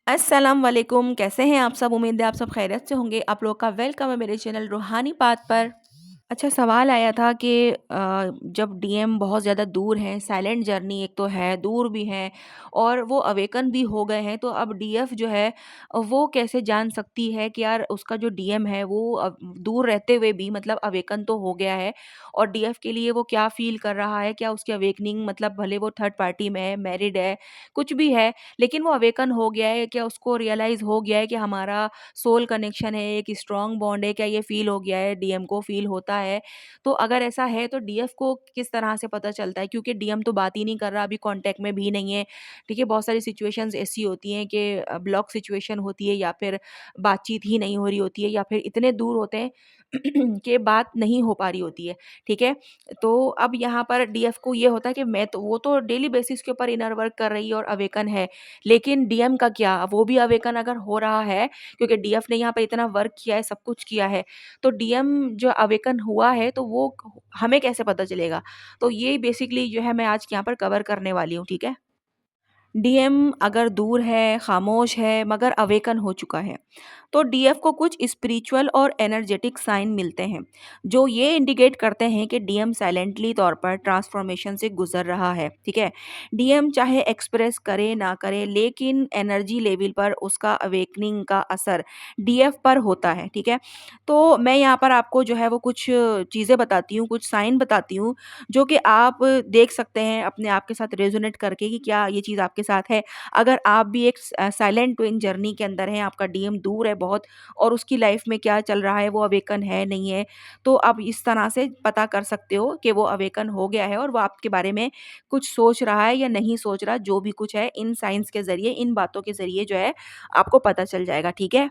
अस्सलाम वालेकुम, कैसे हैं आप सब? उम्मीद है आप सब खैरियत से होंगे। आप लोग का वेलकम है मेरे चैनल रूहानी बात पर। अच्छा, सवाल आया था कि जब डीएम बहुत ज़्यादा दूर हैं, साइलेंट जर्नी एक तो है, दूर भी हैं और वो अवेकन भी हो गए हैं, तो अब डीएफ जो है वो कैसे जान सकती है कि यार उसका जो डीएम है वो दूर रहते हुए भी मतलब अवेकन तो हो गया है और डीएफ के लिए वो क्या फ़ील कर रहा है, क्या उसकी अवेकनिंग मतलब भले वो थर्ड पार्टी में है, मैरिड है, कुछ भी है, लेकिन वो अवेकन हो गया है, क्या उसको रियलाइज़ हो गया है कि हमारा सोल कनेक्शन है, एक स्ट्रॉन्ग बॉन्ड है, क्या ये फ़ील हो गया है, डीएम को फ़ील होता है? तो अगर ऐसा है तो डीएफ को किस तरह से पता चलता है? क्योंकि डीएम तो बात ही नहीं कर रहा, अभी कॉन्टैक्ट में भी नहीं है, ठीक है? बहुत सारी सिचुएशंस ऐसी होती हैं कि ब्लॉक सिचुएशन होती है या फिर बातचीत ही नहीं हो रही होती है या फिर इतने दूर होते हैं कि बात नहीं हो पा रही होती है, ठीक है? तो अब यहाँ पर डीएफ को ये होता है कि मैं तो वो तो डेली बेसिस के ऊपर इनर वर्क कर रही है और अवेकन है, लेकिन डीएम का क्या? वो भी अवेकन अगर हो रहा है क्योंकि डीएफ ने यहाँ पे इतना वर्क किया है, सब कुछ किया है, तो डीएम जो अवेकन हुआ है तो वो हमें कैसे पता चलेगा? तो ये बेसिकली जो है मैं आज यहाँ पर कवर करने वाली हूँ, ठीक है? डीएम अगर दूर है, खामोश है, मगर अवेकन हो चुका है, तो डीएफ को कुछ स्पिरिचुअल और एनर्जेटिक साइन मिलते हैं, जो ये इंडिकेट करते हैं कि डीएम साइलेंटली तौर पर ट्रांसफॉर्मेशन से गुजर रहा है, ठीक है? डीएम चाहे एक्सप्रेस करे ना करे, लेकिन एनर्जी लेवल पर उसका अवेकनिंग का असर डीएफ पर होता है, ठीक है? तो मैं यहाँ पर आपको जो है वो कुछ चीज़ें बताती हूँ, कुछ साइन बताती हूँ, जो कि आप देख सकते हैं अपने आप के साथ रेजोनेट करके कि क्या ये चीज़ आपके साथ है। अगर आप भी एक साइलेंट ट्विन जर्नी के अंदर हैं, आपका डीएम दूर है बहुत और उसकी लाइफ में क्या चल रहा है, वो अवेकन है, नहीं है, तो आप इस तरह से पता कर सकते हो कि वो अवेकन हो गया है और वो आपके बारे में कुछ सोच रहा है या नहीं सोच रहा, जो भी कुछ है इन साइंस के ज़रिए, इन बातों के ज़रिए जो है आपको पता चल जाएगा, ठीक है?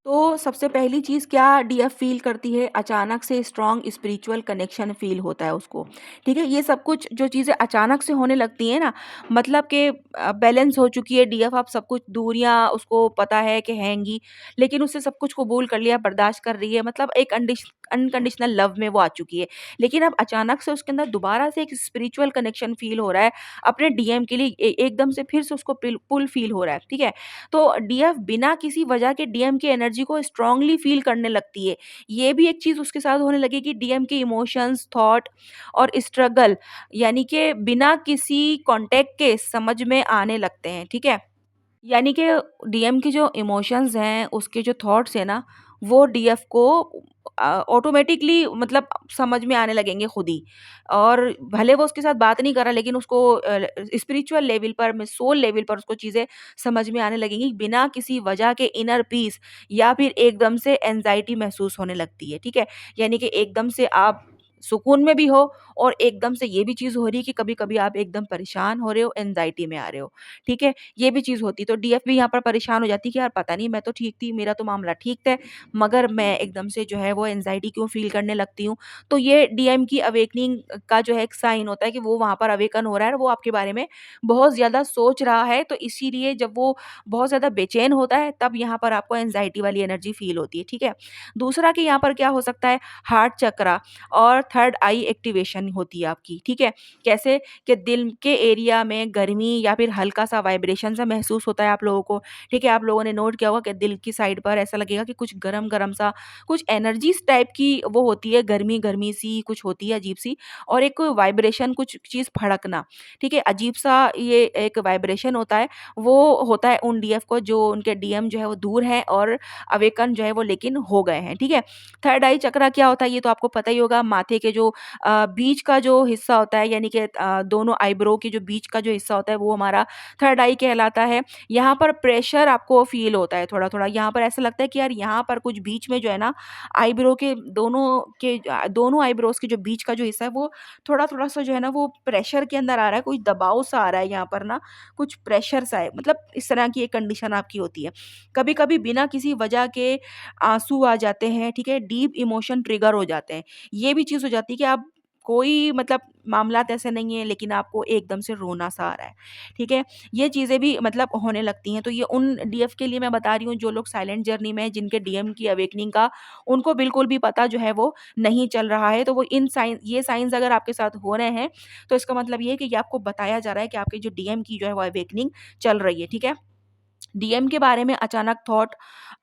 तो सबसे पहली चीज़ क्या डीएफ फ़ील करती है, अचानक से स्ट्रॉन्ग स्पिरिचुअल कनेक्शन फ़ील होता है उसको, ठीक है? ये सब कुछ जो चीज़ें अचानक से होने लगती हैं ना, मतलब कि बैलेंस हो चुकी है डीएफ, अब सब कुछ दूरियाँ उसको पता है कि हैंगी, लेकिन उससे सब कुछ कबूल कर लिया, बर्दाश्त कर रही है, मतलब एक अनकंडीशनल लव में वो आ चुकी है। लेकिन अब अचानक से उसके अंदर दोबारा से एक स्पिरिचुअल कनेक्शन फ़ील हो रहा है, अपने डीएम के लिए एकदम से फिर से उसको पुल फ़ील हो रहा है, ठीक है? तो डीएफ बिना किसी वजह के डीएम की एनर्जी को स्ट्रांगली फील करने लगती है। ये भी एक चीज़ उसके साथ होने लगी कि डीएम के इमोशंस, थॉट और स्ट्रगल यानी कि बिना किसी कॉन्टेक्ट के समझ में आने लगते हैं, ठीक है? यानी कि डीएम की जो इमोशंस हैं, उसके जो थॉट्स हैं ना, वो डीएफ को ऑटोमैटिकली मतलब समझ में आने लगेंगे खुद ही। और भले वो उसके साथ बात नहीं कर रहा, लेकिन उसको स्पिरिचुअल लेवल पर में सोल लेवल पर उसको चीज़ें समझ में आने लगेंगी, बिना किसी वजह के इनर पीस या फिर एकदम से एंग्ज़ायटी महसूस होने लगती है, ठीक है? यानी कि एकदम से आप सुकून में भी हो और एकदम से ये भी चीज़ हो रही है कि कभी-कभी आप एकदम परेशान हो रहे हो, एंग्ज़ायटी में आ रहे हो, ठीक है? ये भी चीज़ होती है। तो डीएफ भी यहाँ पर परेशान हो जाती है कि यार पता नहीं, मैं तो ठीक थी, मेरा तो मामला ठीक था, मगर मैं एकदम से जो है वो एंग्ज़ायटी क्यों फ़ील करने लगती हूँ। तो ये डीएम की अवेकनिंग का जो है एक साइन होता है कि वो वहाँ पर अवेकन हो रहा है और वो आपके बारे में बहुत ज़्यादा सोच रहा है। तो इसीलिए जब वो बहुत ज़्यादा बेचैन होता है, तब यहाँ पर आपको एंग्ज़ायटी वाली एनर्जी फ़ील होती है, ठीक है? दूसरा कि यहाँ पर क्या हो सकता है, हार्ट चक्रा और थर्ड आई एक्टिवेशन होती है आपकी, ठीक है? कैसे कि दिल के एरिया में गर्मी या फिर हल्का-सा वाइब्रेशन सा महसूस होता है आप लोगों को, ठीक है? आप लोगों ने नोट किया होगा कि दिल की साइड पर ऐसा लगेगा कि कुछ गरम-गरम सा, कुछ एनर्जीज़ टाइप की वो होती है, गर्मी-गर्मी सी कुछ होती है अजीब-सी और एक वाइब्रेशन कुछ चीज़ फड़कना, ठीक है? अजीब-सा ये एक वाइब्रेशन होता है, वो होता है उन डीएफ को जो उनके डीएम जो है वो दूर हैं और अवेकन जो है वो लेकिन हो गए हैं, ठीक है? थर्ड आई चक्रा क्या होता है ये तो आपको पता ही होगा, माथे के जो बीच का जो हिस्सा होता है यानी कि दोनों आईब्रो के जो बीच का जो हिस्सा होता है वो हमारा थर्ड आई कहलाता है। यहाँ पर प्रेशर आपको फ़ील होता है थोड़ा-थोड़ा, यहाँ पर ऐसा लगता है कि यार यहाँ पर कुछ बीच में जो है ना आईब्रो के दोनों आईब्रोज़ के जो बीच का जो हिस्सा है वो थोड़ा-थोड़ा सा जो है ना वो प्रेशर के अंदर आ रहा है, कुछ दबाव सा आ रहा है यहाँ पर ना, कुछ प्रेशर सा है, मतलब इस तरह की एक कंडीशन आपकी होती है। कभी-कभी बिना किसी वजह के आँसू आ जाते हैं, ठीक है? डीप इमोशन ट्रिगर हो जाते हैं। ये भी चीज़ हो जाती है कि आप कोई मतलब मामलात ऐसे नहीं है, लेकिन आपको एकदम से रोना-सा आ रहा है, ठीक है? ये चीज़ें भी मतलब होने लगती हैं, तो ये उन डीएफ के लिए मैं बता रही हूँ जो लोग साइलेंट जर्नी में हैं, जिनके डीएम की अवेकनिंग का उनको बिल्कुल भी पता जो है वो नहीं चल रहा है, तो वो इन साइन ये साइन्स अगर आपके साथ हो रहे हैं, तो इसका मतलब ये है कि ये आपको बताया जा रहा है कि आपके जो डीएम की जो है वो अवेकनिंग चल रही है, ठीक है? डीएम के बारे में अचानक थॉट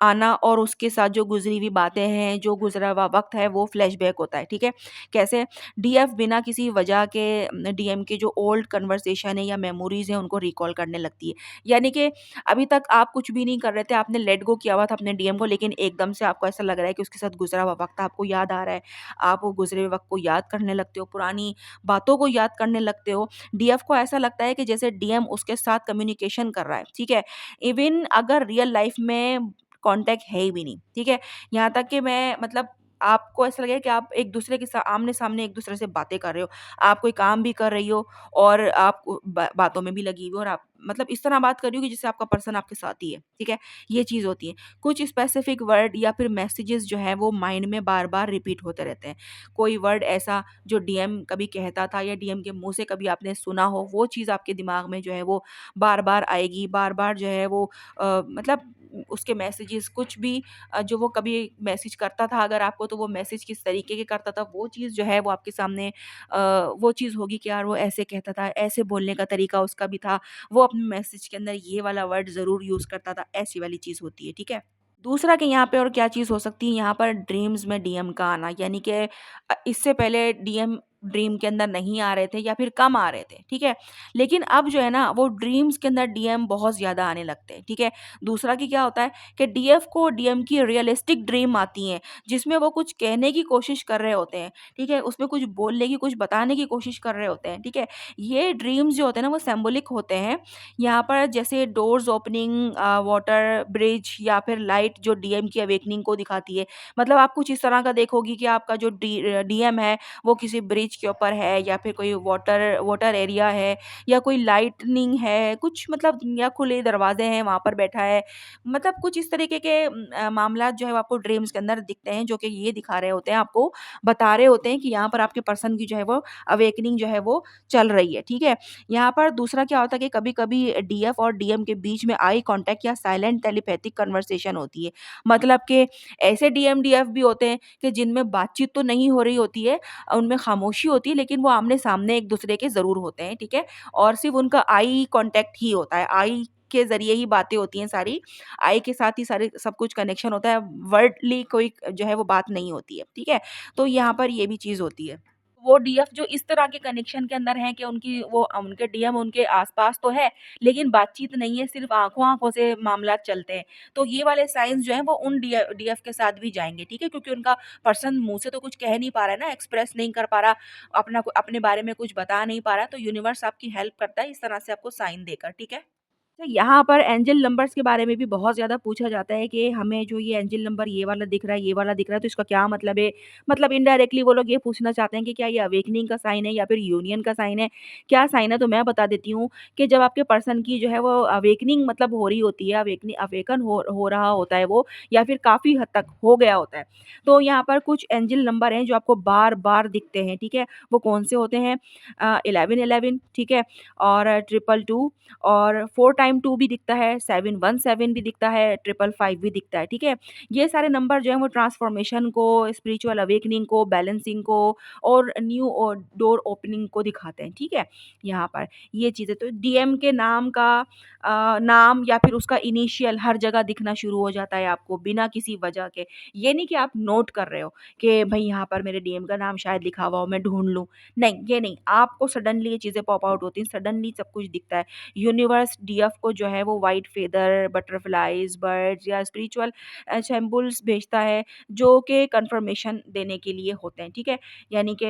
आना और उसके साथ जो गुज़री हुई बातें हैं, जो गुज़रा हुआ वक़्त है, वो फ्लैशबैक होता है, ठीक है? कैसे? डीएफ बिना किसी वजह के डीएम के जो ओल्ड कन्वर्सेशन है या मेमोरीज़ हैं, उनको रिकॉल करने लगती है। यानी कि अभी तक आप कुछ भी नहीं कर रहे थे, आपने लेट गो किया हुआ था अपने डीएम को, लेकिन एकदम से आपको ऐसा लग रहा है कि उसके साथ गुज़रा हुआ वक़्त आपको याद आ रहा है। आप वो गुज़रे हुए वक़्त को याद करने लगते हो, पुरानी बातों को याद करने लगते हो। डीएफ को ऐसा लगता है कि जैसे डीएम उसके साथ कम्युनिकेशन कर रहा है, ठीक है? इवन अगर रियल लाइफ में कॉन्टैक्ट है ही भी नहीं, ठीक है? यहाँ तक कि मैं मतलब आपको ऐसा लगेगा कि आप एक-दूसरे के सा आमने-सामने एक-दूसरे से बातें कर रहे हो। आप कोई काम भी कर रही हो और आप बातों में भी लगी हुई हो और आप मतलब इस तरह बात कर रही हो कि जैसे आपका पर्सन आपके साथ ही है, ठीक है? ये चीज़ होती है। कुछ स्पेसिफिक वर्ड या फिर मैसेजेस जो हैं वो माइंड में बार-बार रिपीट होते रहते हैं। कोई वर्ड ऐसा जो डीएम कभी कहता था या डीएम के मुँह से कभी आपने सुना हो, वो चीज़ आपके दिमाग में जो है वो बार-बार आएगी, बार-बार जो है वो मतलब उसके मैसेजेस कुछ भी जो वो कभी मैसेज करता था अगर आपको तो वो मैसेज किस तरीके के करता था वो चीज़ जो है वो आपके सामने वो चीज़ होगी कि यार वो ऐसे कहता था, ऐसे बोलने का तरीका उसका भी था, वो अपने मैसेज के अंदर ये वाला वर्ड ज़रूर यूज़ करता था, ऐसी वाली चीज़ होती है, ठीक है? दूसरा कि यहाँ पे और क्या चीज़ हो सकती है यहाँ पर ड्रीम्स में डीएम का आना यानी कि इससे पहले डीएम ड्रीम के अंदर नहीं आ रहे थे या फिर कम आ रहे थे, ठीक है? लेकिन अब जो है ना वो ड्रीम्स के अंदर डीएम बहुत ज़्यादा आने लगते हैं, ठीक है? दूसरा कि क्या होता है कि डीएफ को डीएम की रियलिस्टिक ड्रीम आती हैं, जिसमें वो कुछ कहने की कोशिश कर रहे होते हैं, ठीक है? उसमें कुछ बोलने की, कुछ बताने की कोशिश कर रहे होते हैं, ठीक है? ये ड्रीम्स जो होते हैं ना वो सिंबॉलिक होते हैं यहाँ पर जैसे डोर्स ओपनिंग वाटर ब्रिज या फिर लाइट जो डीएम की अवेकनिंग को दिखाती है। मतलब आप कुछ इस तरह का देखोगी कि आपका जो डीएम है वो किसी ब्रिज के ऊपर है या फिर कोई वाटर वाटर एरिया है या कोई लाइटनिंग है, कुछ मतलब या खुले दरवाजे हैं वहाँ पर बैठा है। मतलब कुछ इस तरीके के मामलात जो है वो आपको ड्रीम्स के अंदर दिखते हैं जो कि ये दिखा रहे होते हैं आपको, बता रहे होते हैं कि यहाँ पर आपके पर्सन की जो है वो अवेकनिंग जो है वो चल रही है, ठीक है? यहाँ पर दूसरा क्या होता है कि कभी-कभी डीएफ और डीएम के बीच में आई कॉन्टैक्ट या साइलेंट टेलीपैथिक कन्वर्सेशन होती है। मतलब कि ऐसे डीएम, डीएफ भी होते हैं कि जिनमें बातचीत तो नहीं हो रही होती है, उनमें खामोशी होती है लेकिन वो आमने-सामने एक-दूसरे के ज़रूर होते हैं, ठीक है? और सिर्फ़ उनका आई कॉन्टैक्ट ही होता है। आई के ज़रिए ही बातें होती हैं सारी। आई के साथ ही सारे सब कुछ कनेक्शन होता है। वर्डली कोई जो है वो बात नहीं होती है, ठीक है? तो यहाँ पर ये भी चीज़ होती है। वो डीएफ जो इस तरह के कनेक्शन के अंदर हैं कि उनकी वो उनके डीएम उनके आस-पास तो है, लेकिन बातचीत नहीं है, सिर्फ़ आँखों-आँखों से मामलात चलते हैं। तो ये वाले साइन्स जो हैं वो उन डीएफ के साथ भी जाएँगे, ठीक है? क्योंकि उनका पर्सन मुँह से तो कुछ कह नहीं पा रहा है ना, एक्सप्रेस नहीं कर पा रहा, अपने बारे में कुछ बता नहीं पा रहा, तो यूनिवर्स आपकी हेल्प करता है इस तरह से आपको साइन देकर, ठीक है? तो यहाँ पर एंजेल नंबर्स के बारे में भी बहुत ज़्यादा पूछा जाता है कि हमें जो ये एंजेल नंबर ये वाला दिख रहा है, ये वाला दिख रहा है तो इसका क्या मतलब है? मतलब इनडायरेक्टली वो लोग ये पूछना चाहते हैं कि क्या ये अवेकनिंग का साइन है या फिर यूनियन का साइन है? क्या साइन है? तो मैं बता देती हूँ कि जब आपके पर्सन की जो है वो अवेकनिंग मतलब हो रही होती है, अवेकन हो रहा होता है वो या फिर काफ़ी हद तक हो गया होता है। तो यहाँ पर कुछ एंजेल नंबर हैं जो आपको बार-बार दिखते हैं, ठीक है? वो कौन-से होते हैं? 1111 ठीक है? और 222 और 4 टाइम 2 भी दिखता है, 717 भी दिखता है, 555 भी दिखता है, ठीक है? ये सारे नंबर जो हैं वो ट्रांसफॉर्मेशन को, स्पिरिचुअल अवेकनिंग को, बैलेंसिंग को और न्यू डोर ओपनिंग को दिखाते हैं, ठीक है? यहाँ पर ये चीज़ें तो डीएम के नाम का नाम या फिर उसका इनिशियल हर जगह दिखना शुरू हो जाता है आपको बिना किसी वजह के। ये नहीं कि आप नोट कर रहे हो कि भई यहाँ पर मेरे डीएम का नाम शायद लिखा हुआ हो, मैं ढूँढ लूँ। नहीं, ये नहीं, आपको सडनली ये चीज़ें पॉप आउट होती हैं, सडनली सब कुछ दिखता है। यूनिवर्स डीएफ को जो है वो व्हाइट फेदर, बटरफ्लाइज़, बर्ड्स या स्पिरिचुअल सिम्बल्स भेजता है, जो कि कन्फर्मेशन देने के लिए होते हैं, ठीक है? यानी कि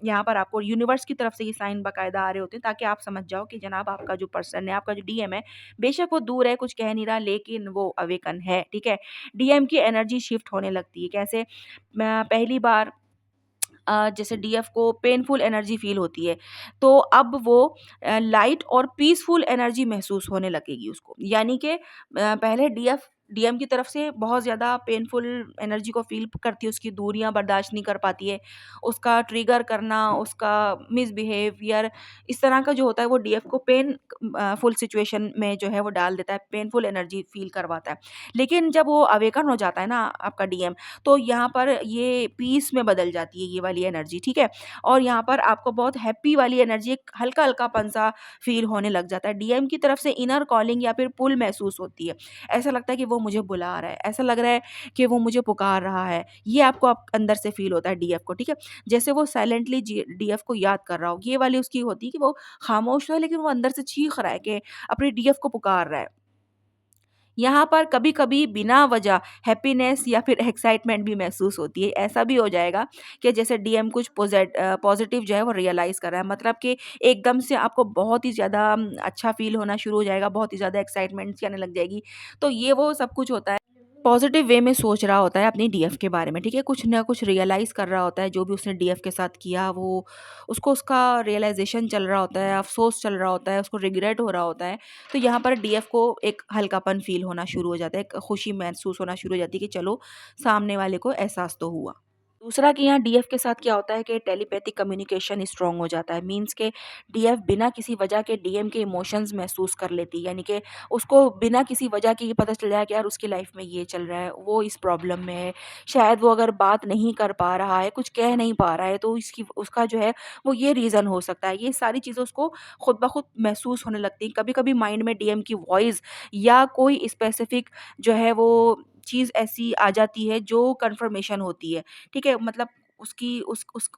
यहाँ पर आपको यूनिवर्स की तरफ से ये साइन बाकायदा आ रहे होते हैं ताकि आप समझ जाओ कि जनाब आपका जो पर्सन है, आपका जो डीएम है, बेशक वो दूर है, कुछ कह नहीं रहा लेकिन वो अवेकन है, ठीक है? डीएम की एनर्जी शिफ्ट होने लगती है, कैसे? पहली बार जैसे डीएफ को पेनफुल एनर्जी फ़ील होती है, तो अब वो लाइट और पीसफुल एनर्जी महसूस होने लगेगी उसको। यानी कि पहले डीएफ डीएम की तरफ से बहुत ज़्यादा पेनफुल एनर्जी को फ़ील करती है, उसकी दूरियाँ बर्दाश्त नहीं कर पाती है, उसका ट्रिगर करना, उसका मिसबिहेवियर इस तरह का जो होता है वो डीएफ को फुल सिचुएशन में जो है वो डाल देता है, पेनफुल एनर्जी फ़ील करवाता है। लेकिन जब वो अवेकन हो जाता है ना आपका डीएम, तो यहाँ पर ये पीस में बदल जाती है ये वाली एनर्जी, ठीक है? और यहाँ पर आपको बहुत हैप्पी वाली एनर्जी, एक हल्का-हल्कापन-सा फ़ील होने लग जाता है। डीएम की तरफ से इनर कॉलिंग या फिर पुल महसूस होती है। ऐसा लगता है कि वो मुझे बुला रहा है, ऐसा लग रहा है कि वो मुझे पुकार रहा है। ये आपको आप अंदर से फ़ील होता है डीएफ को, ठीक है? जैसे वो साइलेंटली जी डीएफ को याद कर रहा हो। ये वाली उसकी होती है कि वो खामोश तो है लेकिन वो अंदर से चीख रहा है कि अपने डीएफ को पुकार रहा है। यहाँ पर कभी-कभी बिना वजह हैप्पीनेस या फिर एक्साइटमेंट भी महसूस होती है। ऐसा भी हो जाएगा कि जैसे डीएम कुछ पॉज़िटिव जो है वो रियलाइज़ कर रहा है। मतलब कि एकदम से आपको बहुत ही ज़्यादा अच्छा फ़ील होना शुरू हो जाएगा, बहुत ही ज़्यादा एक्साइटमेंट सी आने लग जाएगी। तो ये वो सब कुछ होता है। पॉज़िटिव वे में सोच रहा होता है अपनी डीएफ के बारे में, ठीक है? कुछ ना कुछ रियलाइज़ कर रहा होता है, जो भी उसने डीएफ के साथ किया वो उसको उसका रियलाइज़ेशन चल रहा होता है, अफ़सोस चल रहा होता है, उसको रिग्रेट हो रहा होता है। तो यहाँ पर डीएफ को एक हल्कापन फ़ील होना शुरू हो जाता है, एक खुशी महसूस होना शुरू हो जाती है कि चलो सामने वाले को एहसास तो हुआ। दूसरा कि यहाँ डीएफ के साथ क्या होता है कि टेलीपैथिक कम्युनिकेशन स्ट्रॉन्ग हो जाता है। मीन्स के डीएफ बिना किसी वजह के डीएम के इमोशंस महसूस कर लेती है। यानी कि उसको बिना किसी वजह के ये पता चल जाए कि यार उसकी लाइफ में ये चल रहा है, वो इस प्रॉब्लम में है। शायद वो अगर बात नहीं कर पा रहा है, कुछ कह नहीं पा रहा है, तो इसकी उसका जो है वो ये रीज़न हो सकता है। ये सारी चीज़ें उसको खुद ब खुद महसूस होने लगती हैं। कभी-कभी माइंड में डीएम की वॉइस या कोई स्पेसिफिक जो है वो चीज़ ऐसी आ जाती है जो कन्फर्मेशन होती है। ठीक है? मतलब उसकी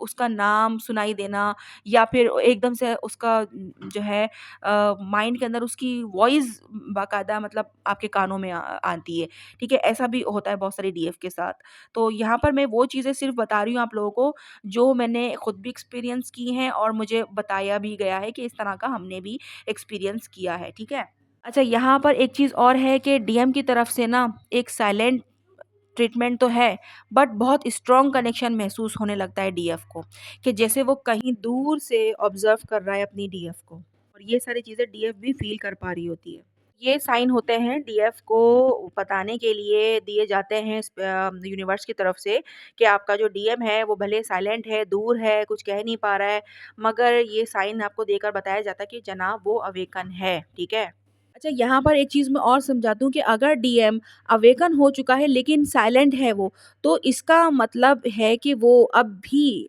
उसका नाम सुनाई देना या फिर एकदम से उसका जो है माइंड के अंदर उसकी वॉइस बाकायदा मतलब आपके कानों में आती है, ठीक है? ऐसा भी होता है बहुत सारी डीएफ के साथ। तो यहाँ पर मैं वो चीज़ें सिर्फ़ बता रही हूँ आप लोगों को, जो मैंने खुद भी एक्सपीरियंस की हैं और मुझे बताया भी गया है कि इस तरह का हमने भी एक्सपीरियंस किया है, ठीक है? अच्छा, यहाँ पर एक चीज़ और है कि डीएम की तरफ से ना एक साइलेंट ट्रीटमेंट तो है, बट बहुत स्ट्रॉन्ग कनेक्शन महसूस होने लगता है डीएफ को, कि जैसे वो कहीं दूर से ऑब्ज़र्व कर रहा है अपनी डीएफ को, और ये सारी चीज़ें डीएफ भी फ़ील कर पा रही होती है। ये साइन होते हैं डीएफ को बताने के लिए दिए जाते हैं यूनिवर्स की तरफ से कि आपका जो डीएम है वो भले साइलेंट है, दूर है, कुछ कह नहीं पा रहा है, मगर ये साइन आपको देकर बताया जाता है कि जनाब वो अवेकन है, ठीक है? अच्छा, यहाँ पर एक चीज़ मैं और समझा दूँ कि अगर डीएम अवेकन हो चुका है लेकिन साइलेंट है वो, तो इसका मतलब है कि वो अब भी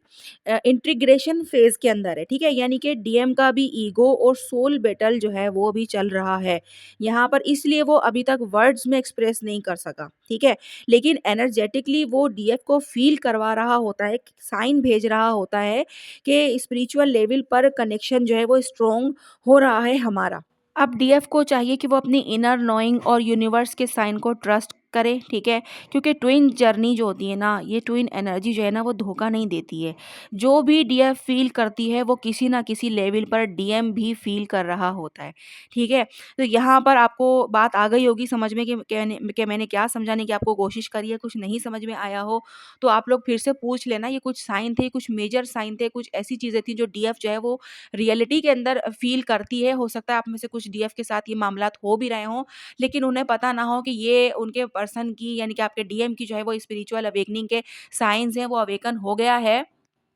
इंटीग्रेशन फ़ेज़ के अंदर है, ठीक है? यानी कि डीएम का भी ईगो और सोल बैटल जो है वो भी चल रहा है। यहाँ पर इसलिए वो अभी तक वर्ड्स में एक्सप्रेस नहीं कर सका, ठीक है? लेकिन एनर्जेटिकली वो डीएफ को फ़ील करवा रहा होता है, साइन भेज रहा होता है कि स्पिरिचुअल लेवल पर कनेक्शन जो है वो स्ट्रॉन्ग हो रहा है हमारा। अब डीएफ को चाहिए कि वो अपनी इनर नोइंग और यूनिवर्स के साइन को ट्रस्ट करे, ठीक है? क्योंकि ट्विन जर्नी जो होती है ना, ये ट्विन एनर्जी जो है ना वो धोखा नहीं देती है। जो भी डीएफ फ़ील करती है वो किसी न किसी लेवल पर डीएम भी फ़ील कर रहा होता है, ठीक है? तो यहाँ पर आपको बात आ गई होगी समझ में कि मैंने क्या समझाने की आपको कोशिश करी है, कुछ नहीं समझ में आया हो, तो आप लोग फिर से पूछ लेना। ये कुछ साइन थे, कुछ मेजर साइन थे, कुछ ऐसी चीज़ें थी जो डीएफ जो है वो रियलिटी के अंदर फ़ील करती है। हो सकता है आप में से कुछ डीएफ के साथ ये मामलात हो भी रहे हों, लेकिन उन्हें पता ना हो कि ये उनके पर्सन की यानी कि आपके डीएम की जो है वो स्पिरिचुअल अवेकनिंग के साइन्स हैं, वो अवेकन हो गया है।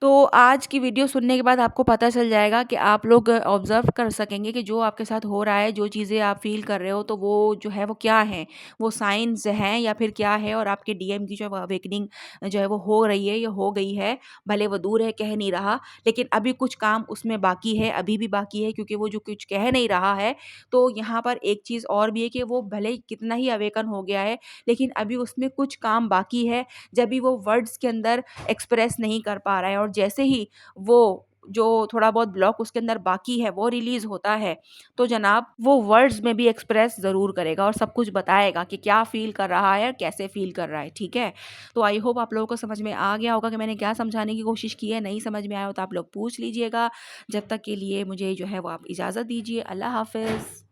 तो आज की वीडियो सुनने के बाद आपको पता चल जाएगा कि आप लोग ऑब्ज़र्व कर सकेंगे कि जो आपके साथ हो रहा है, जो चीज़ें आप फ़ील कर रहे हो, तो वो जो है वो क्या हैं? वो साइन्स हैं या फिर क्या है? और आपके डीएम की जो है वो अवेकनिंग जो है वो हो रही है या हो गई है। भले वो दूर है, कह नहीं रहा, लेकिन अभी कुछ काम उसमें बाकी है, अभी भी बाकी है, क्योंकि वो जो कुछ कह नहीं रहा है। तो यहाँ पर एक चीज़ और भी है कि वो भले ही कितना ही अवेकन हो गया है, लेकिन अभी उसमें कुछ काम बाकी है, जब भी वो वर्ड्स के अंदर एक्सप्रेस नहीं कर पा रहा है, और जैसे ही वो जो थोड़ा बहुत ब्लॉक उसके अंदर बाकी है वो रिलीज़ होता है, तो जनाब वो वर्ड्स में भी एक्सप्रेस ज़रूर करेगा और सब कुछ बताएगा कि क्या फ़ील कर रहा है, कैसे फ़ील कर रहा है, ठीक है? तो आई होप आप लोगों को समझ में आ गया होगा कि मैंने क्या समझाने की कोशिश की है। नहीं समझ में आया हो तो आप लोग पूछ लीजिएगा। जब तक के लिए मुझे जो है वो आप इजाज़त दीजिए। अल्लाह हाफ़िज़।